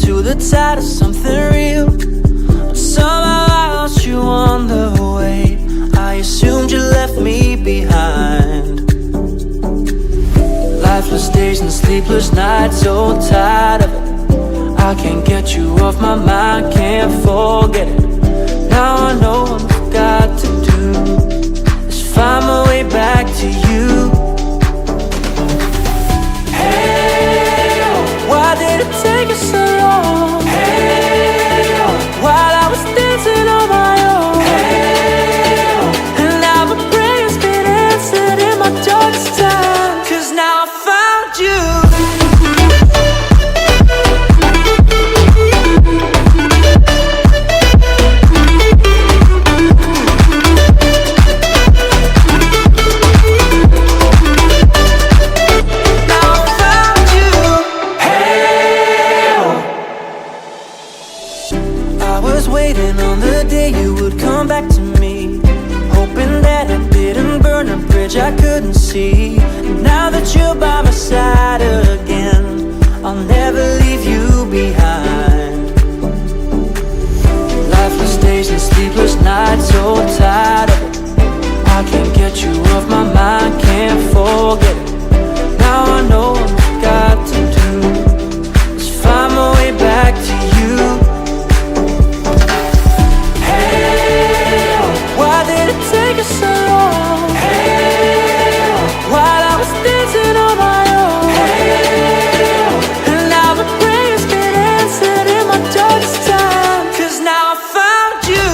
into the tide of something real. But somehow I lost you on the way. I assumed you left me behind. Lifeless days and sleepless nights, so tired of it. I can't get you off my mind, can't forget it. Now I know what I've got to do is find my way back to you. Hey, why did it take us so long? Hey, while I was dancing on my own. Hey, and now my prayers been answered in my darkest time. 'Cause now I found you. Waiting on the day you would come back to me, hoping that I didn't burn a bridge I couldn't see. And now that you're by my side again, I'll never leave you behind. Lifeless days and sleepless nights, so tired of it. I can't get you off my mind, can't forget it. Now I know what I've got to do is find my way back to you. Take us so long. Hey, while I was dancing on my own. Hey, and now my prayers been answered in my darkest time. 'Cause now I found you.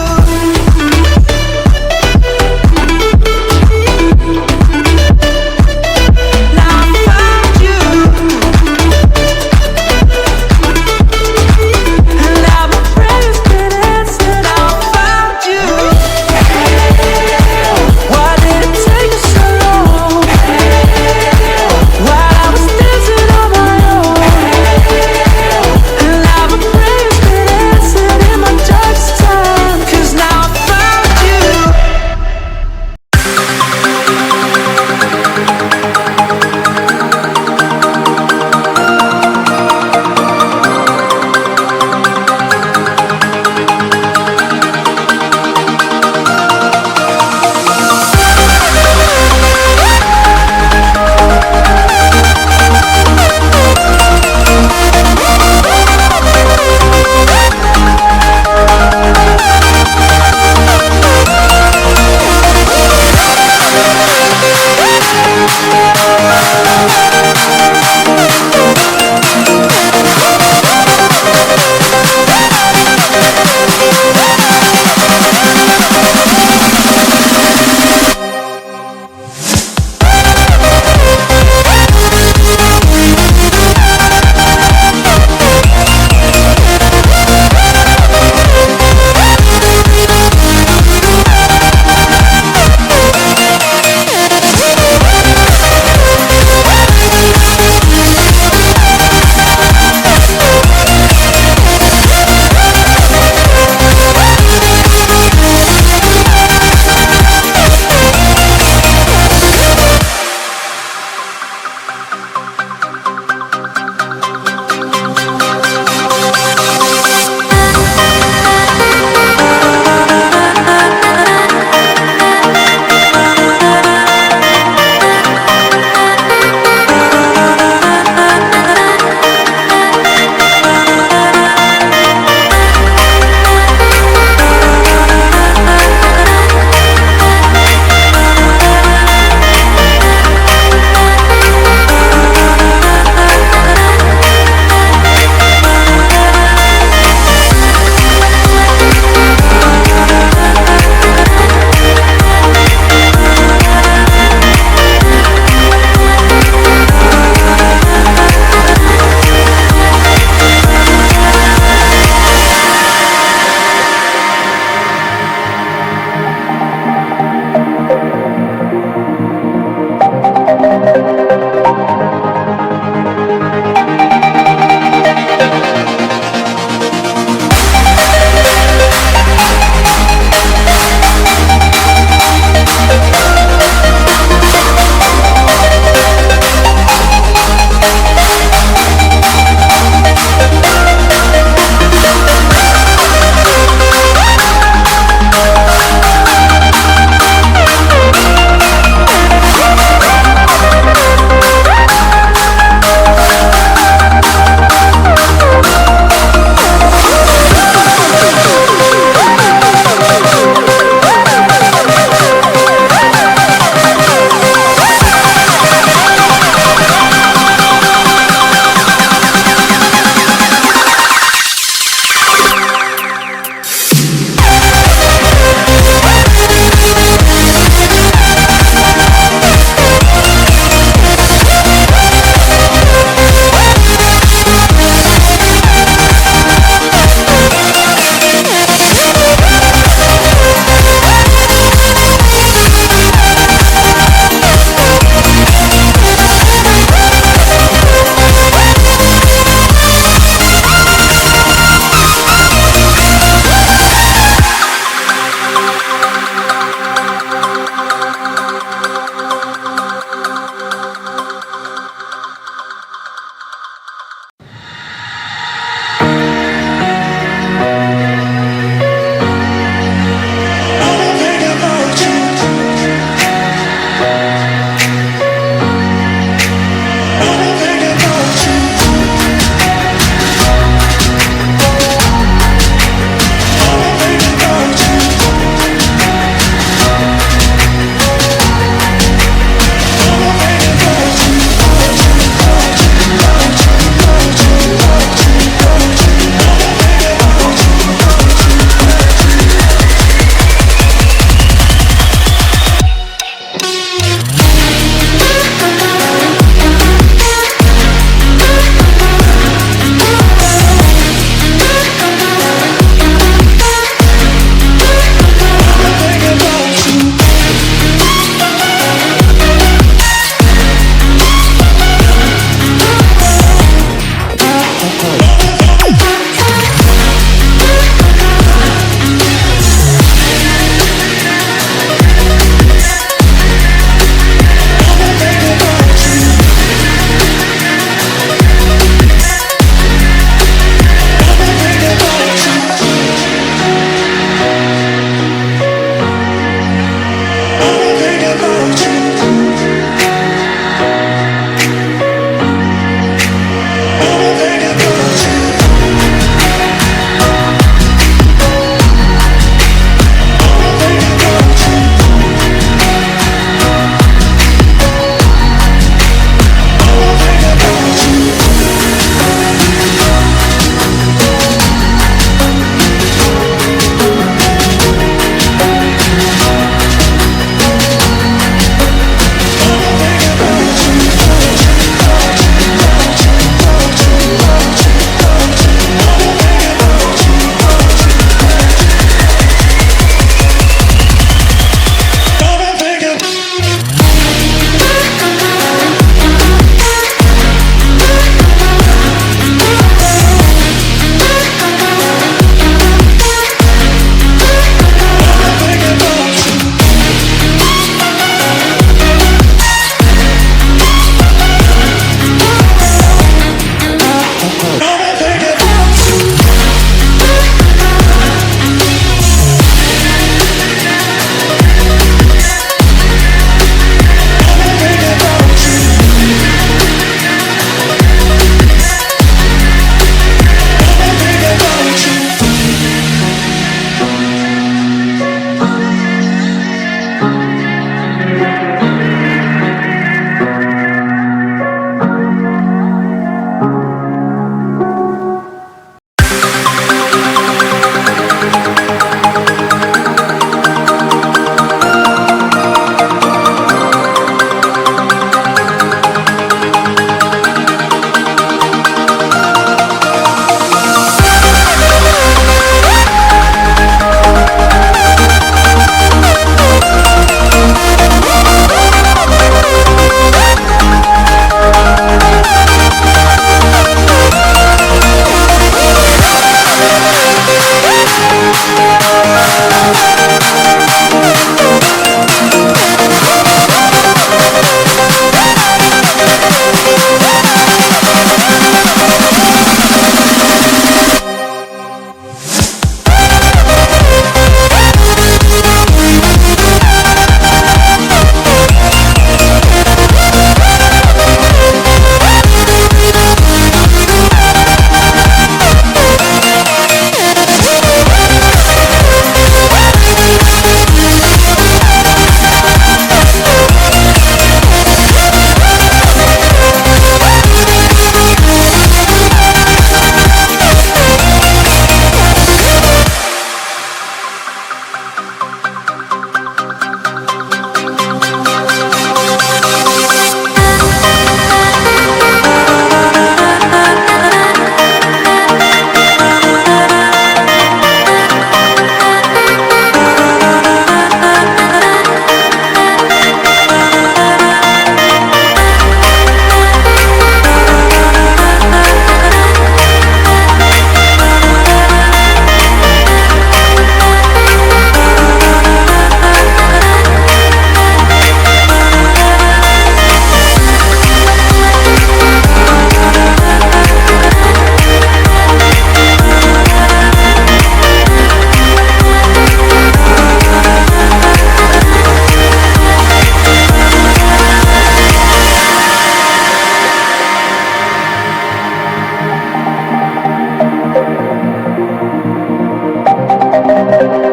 you.